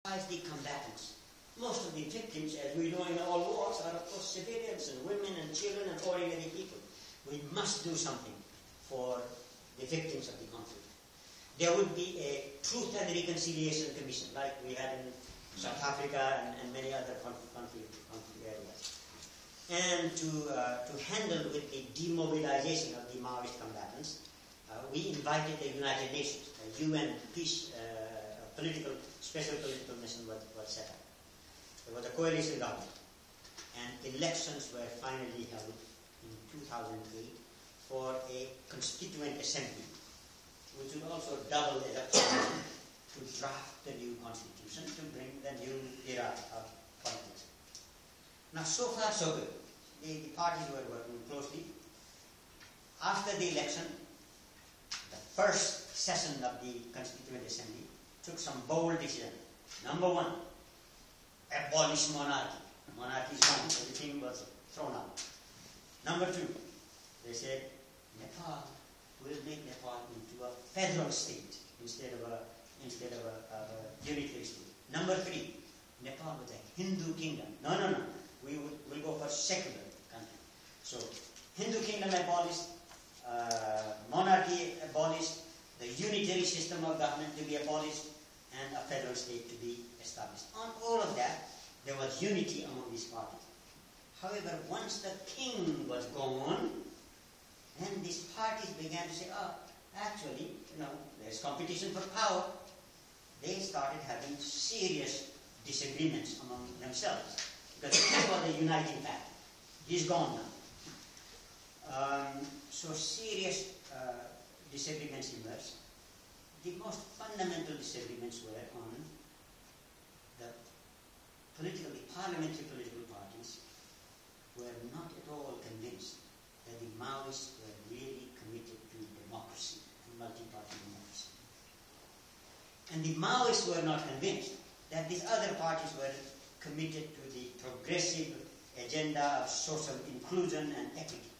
the combatants. Most of the victims, as we know in all wars, are of course civilians and women and children and ordinary people. We must do something for the victims of the conflict. There would be a Truth and Reconciliation Commission, like we had in South Africa and many other conflict areas. And to handle with the demobilization of the Maoist combatants, we invited the United Nations, a UN peace special political mission was set up. There was a coalition government, and elections were finally held in 2008 for a constituent assembly, which would also double as a parliament to draft the new constitution to bring the new era of politics. Now, so far so good. The parties were working closely. After the election, the first session of the Constituent Assembly took some bold decisions. Number one, abolish monarchy. Monarchy is gone, so the king was thrown out. Number two, they said, Nepal will make Nepal into a federal state instead of a unitary state. Number three, Nepal was a Hindu kingdom. No. We'll go for secular country. So, Hindu kingdom abolished, monarchy abolished, the unitary system of government to be abolished, and a federal state to be established. On all of that, there was unity among these parties. However, once the king was gone, and these parties began to say, actually, there's competition for power. They started having serious disagreements among themselves. Because this was a uniting factor. He's gone now. So serious disagreements emerged. The most fundamental disagreements were on the parliamentary political parties were not at all convinced that the Maoists were really committed to democracy, and multi-party democracy. And the Maoists were not convinced that these other parties were committed to the progressive agenda of social inclusion and equity.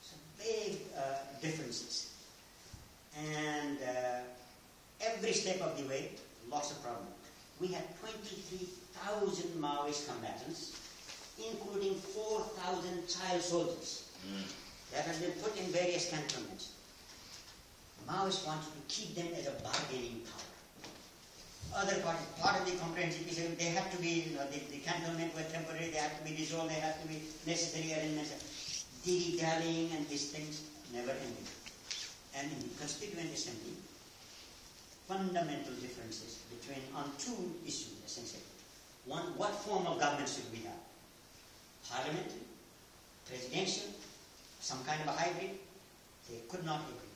So big differences. And every step of the way, lots of problems. We had 23,000 Maoist combatants, including 4,000 child soldiers that had been put in various cantonments. The Maoists wanted to keep them as a bargaining power. Other parties, part of the comprehensive peace, they had to be, the cantonment were temporary, they had to be dissolved, they had to be necessary arrangements. Dilly-dallying and these things never ended. And in the Constituent Assembly, fundamental differences on two issues, essentially. One, what form of government should we have? Parliamentary, presidential, some kind of a hybrid? They could not agree.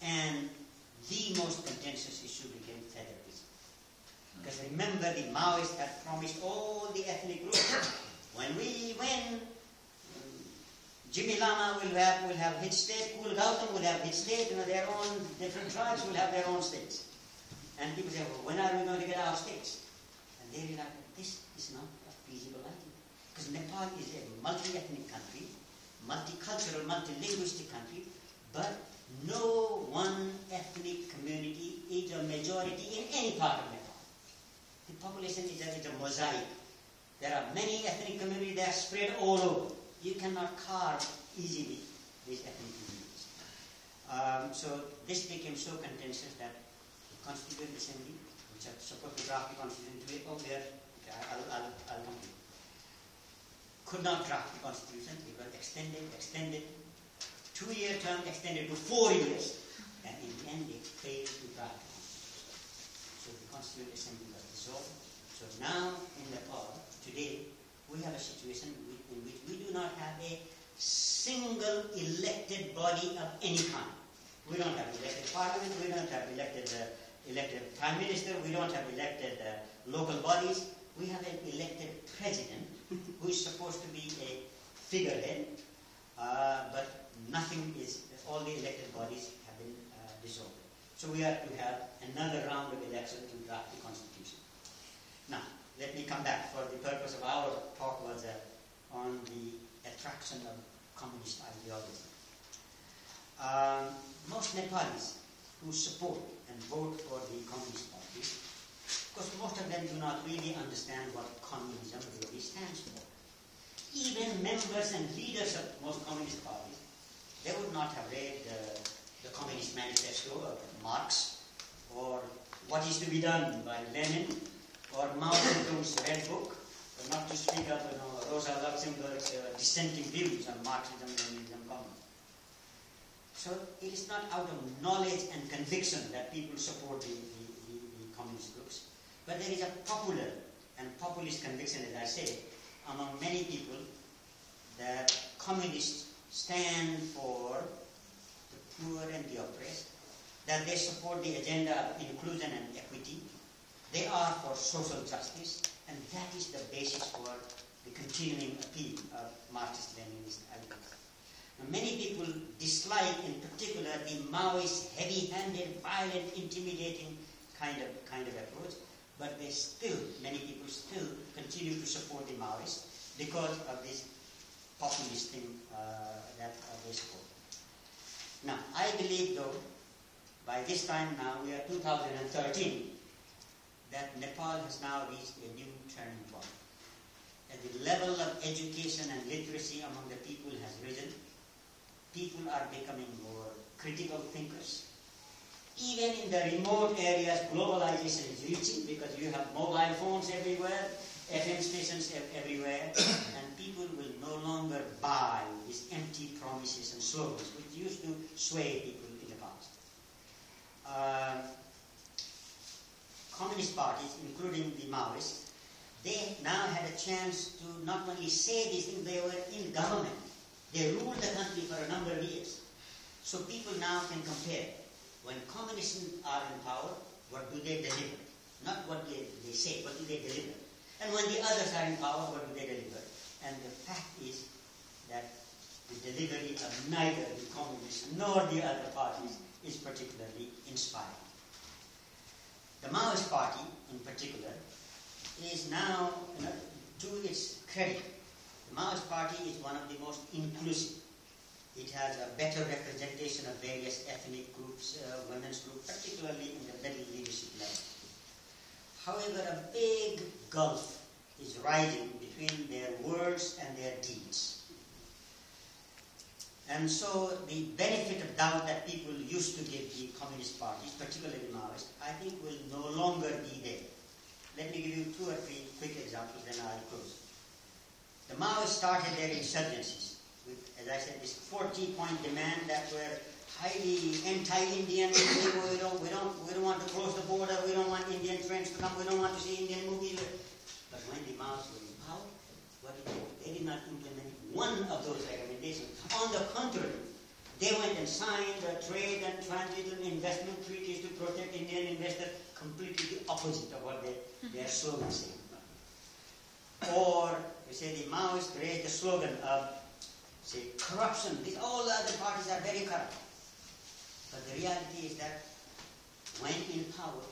And the most contentious issue became federalism. Because remember, the Maoists had promised all the ethnic groups, when we win, Jimmy Lama will have his state, Gautam will have his state, their own different tribes will have their own states. And people say, well, when are we going to get our states? And they realize that this is not a feasible idea. Because Nepal is a multi-ethnic country, multicultural, multilinguistic country, but no one ethnic community is a majority in any part of Nepal. The population is a mosaic. There are many ethnic communities that are spread all over. You cannot carve easily these ethnic communities. So this became so contentious that the Constituent Assembly, which are supposed to draft the Constitution today, I'll complete, could not draft the Constitution. It was extended, 2-year term extended to 4 years, and in the end they failed to draft the Constitution. So the Constituent Assembly was dissolved. So now in Nepal, today, we have a situation in which we do not have a single elected body of any kind. We don't have elected parliament, we don't have elected prime minister, we don't have elected local bodies. We have an elected president who is supposed to be a figurehead, but nothing is, all the elected bodies have been dissolved. So we have to have another round of election to draft the Constitution. Now, let me come back. For the purpose of our talk was on the attraction of communist ideology. Most Nepalis who support and vote for the Communist Party, of course most them do not really understand what communism really stands for. Even members and leaders of most communist parties, they would not have read the Communist Manifesto of Marx, or What is to be Done by Lenin, or Mao Zedong's Red Book, not to speak of Rosa Luxemburg's dissenting views on Marxism, Leninism, communism. So it is not out of knowledge and conviction that people support the communist groups, but there is a popular and populist conviction, as I say, among many people that communists stand for the poor and the oppressed, that they support the agenda of inclusion and equity, they are for social justice, and that is the basis for the continuing appeal of Marxist-Leninist ideas. Now, many people dislike, in particular, the Maoist, heavy-handed, violent, intimidating kind of approach, but many people still continue to support the Maoists because of this populist thing that they support. Now, I believe, though, by this time now, we are 2013, that Nepal has now reached a new turning point. And the level of education and literacy among the people has risen. People are becoming more critical thinkers. Even in the remote areas, globalization is reaching because you have mobile phones everywhere, FM stations everywhere, and people will no longer buy these empty promises and slogans which used to sway people in the past. Communist parties, including the Maoists, they now had a chance to not only say these things, they were in government. They ruled the country for a number of years. So people now can compare. When communists are in power, what do they deliver? Not what they say, what do they deliver? And when the others are in power, what do they deliver? And the fact is that the delivery of neither the communists nor the other parties is particularly inspiring. The Maoist Party, in particular, is now, to its credit, the Maoist Party is one of the most inclusive. It has a better representation of various ethnic groups, women's groups, particularly in the middle leadership level. However, a big gulf is rising between their words and their deeds. And so the benefit of doubt that people used to give the communist parties, particularly Maoist, I think will no longer be there. Let me give you 2 or 3 quick examples, then I'll close. The Maoists started their insurgencies with, as I said, this 40-point demand that were highly anti-Indian. We don't want to close the border. We don't want Indian friends to come. We don't want to see Indian movies. But when the Maoists were in power, what did they do? They did not implement one of those recommendations. On the contrary, they went and signed a trade and transit and investment treaties to protect Indian investors, completely the opposite of what their slogan said. Or, we say the Maoists raised the slogan of, say, corruption. All the other parties are very corrupt. But the reality is that when in power,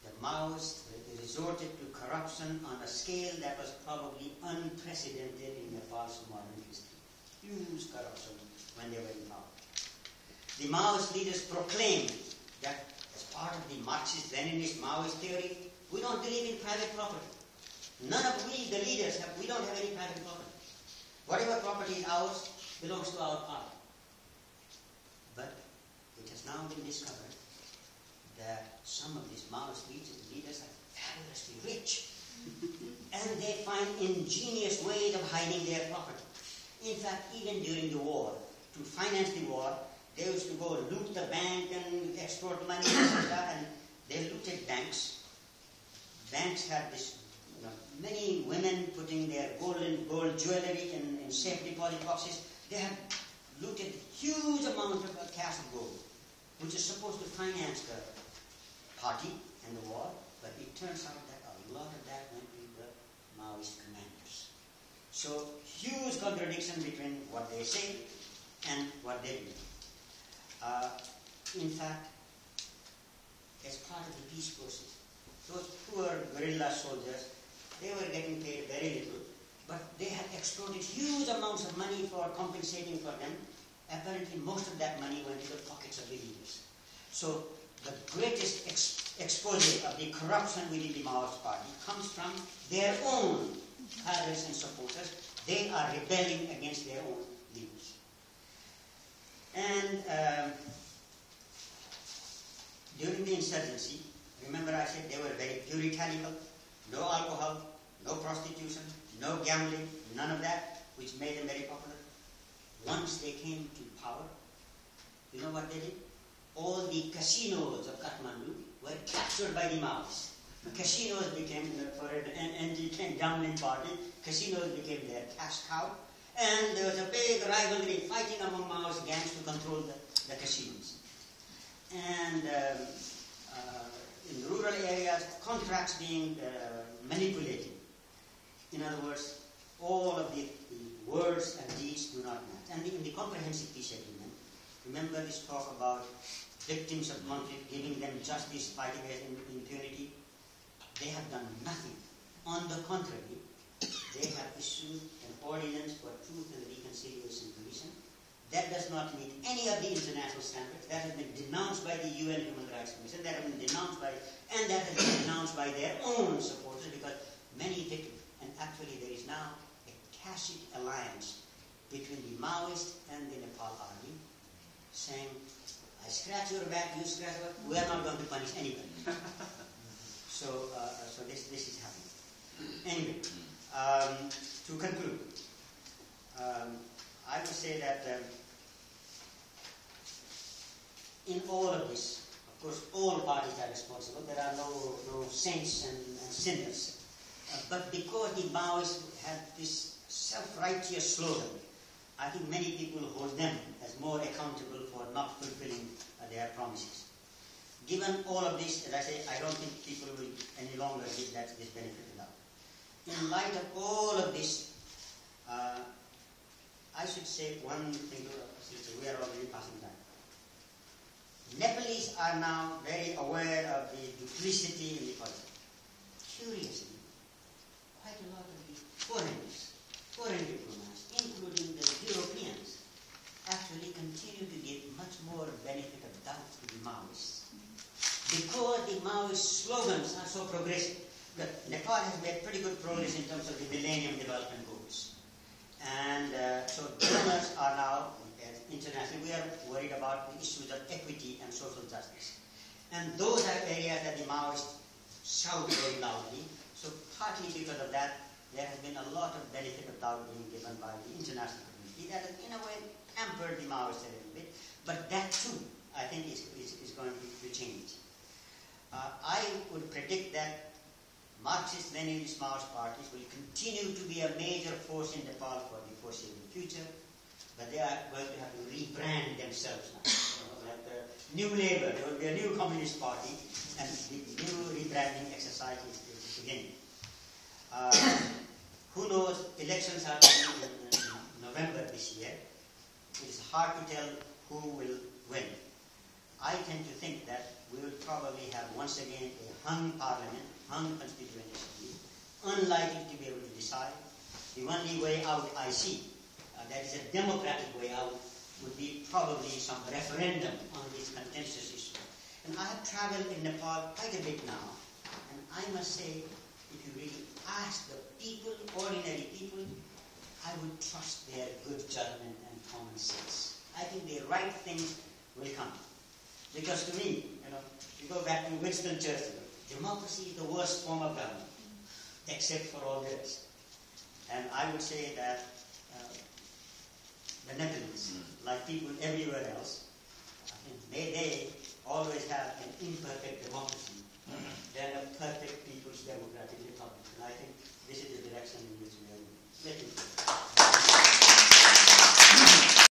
the Maoists resorted to corruption on a scale that was probably unprecedented in Nepal's modern history. Huge corruption when they were in power. The Maoist leaders proclaimed that as part of the Marxist-Leninist Maoist theory, we don't believe in private property. None of we, the leaders, we don't have any private property. Whatever property is ours belongs to our party. But it has now been discovered that some of these Maoist leaders are fabulously rich. And they find ingenious ways of hiding their property. In fact, even during the war, to finance the war, they used to go loot the bank and extort money, and they looted banks. Banks had this, many women putting their gold jewelry in safe deposit boxes. They had looted huge amounts of cash of gold, which is supposed to finance the party and the war, but it turns out that a lot of that went to the Maoist commanders. So, huge contradiction between what they say and what they do. In fact, as part of the peace process, those poor guerrilla soldiers, they were getting paid very little, but they had extorted huge amounts of money for compensating for them. Apparently, most of that money went to the pockets of the leaders. So, the greatest exposure of the corruption within the Maoist party comes from their own cadres and supporters. They are rebelling against their own leaders. And during the insurgency, remember I said they were very puritanical, no alcohol, no prostitution, no gambling, none of that, which made them very popular. Once they came to power, you know what they did? All the casinos of Kathmandu were captured by the Maoists. Casinos became, for an anti-gambling party, casinos became their cash cow. And there was a big rivalry, fighting among Maoist gangs to control the casinos. And in rural areas, contracts being manipulated. In other words, all of the words and deeds do not match. And in the comprehensive peace agreement, remember this talk about victims of conflict, giving them justice, fighting against impunity. They have done nothing. On the contrary, they have issued an ordinance for Truth and Reconciliation Commission that does not meet any of the international standards. That has been denounced by the UN Human Rights Commission. That has been denounced by, and that has been denounced by their own supporters, because many victims, and actually there is now a tacit alliance between the Maoist and the Nepal army, saying, I scratch your back, you scratch your back, we are not going to punish anybody. So this is happening. Anyway, to conclude, I would say that in all of this, of course, all parties are responsible. There are no saints and sinners. But because the Maoists had this self-righteous slogan, I think many people hold them as more accountable for not fulfilling their promises. Given all of this, as I say, I don't think people will any longer give this benefit enough. In light of all of this, I should say one thing, we are already passing time. Nepalese are now very aware of the duplicity in the politics. Curiously, quite a lot of the foreign diplomats, including the Europeans, actually continue to give much more benefit of doubt to the Maoists. Because the Maoist slogans are so progressive. Look, Nepal has made pretty good progress in terms of the Millennium Development Goals. And so donors are now, internationally, we are worried about the issues of equity and social justice. And those are areas that the Maoists shout very loudly. So partly because of that, there has been a lot of benefit of doubt being given by the international community that has, in a way, hampered the Maoists a little bit. But that, too, I think is going to change. I would predict that Marxist, Leninist, Maoist parties will continue to be a major force in Nepal for the foreseeable future, but they are going to have to rebrand themselves now. Like the New Labour, there will be a new Communist Party, and the new rebranding exercise is beginning. Who knows? Elections are coming in November this year. It is hard to tell who will win. I tend to think that we will probably have once again a hung parliament, hung constituent assembly, unlikely to be able to decide. The only way out I see, that is a democratic way out, would be probably some referendum on these contentious issues. And I have traveled in Nepal quite a bit now, and I must say, if you really ask the people, ordinary people, I would trust their good judgment and common sense. I think the right things will come. Because to me, you go back to Winston Churchill, democracy is the worst form of government, except for all the rest. And I would say that the Netherlands, like people everywhere else, I think they always have an imperfect democracy than a perfect people's democratic republic. And I think this is the direction in which we are moving. Let me